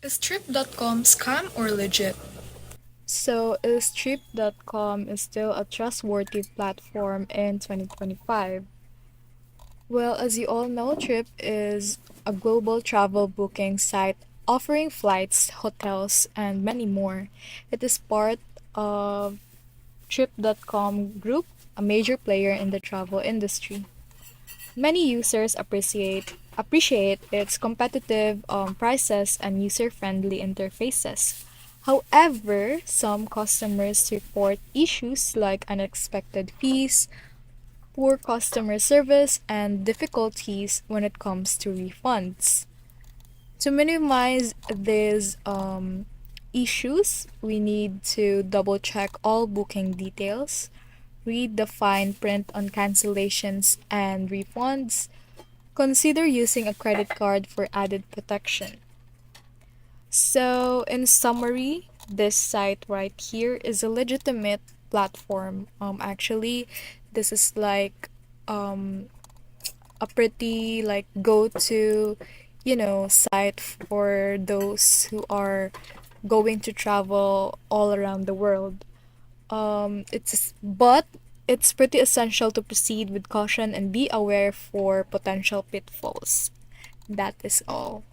Is Trip.com scam or legit? So, is Trip.com is still a trustworthy platform in 2025? Well, as you all know, Trip is a global travel booking site offering flights, hotels, and many more. It is part of Trip.com Group, a major player in the travel industry. Many users appreciate its competitive prices and user-friendly interfaces. However, some customers report issues like unexpected fees, poor customer service, and difficulties when it comes to refunds. To minimize these issues, we need to double check all booking details, read the fine print on cancellations and refunds, consider using a credit card for added protection. So, in summary, this site right here is a legitimate platform. Actually, this is like um, a pretty like go-to, site for those who are going to travel all around the world. But it's pretty essential to proceed with caution and be aware for potential pitfalls. That is all.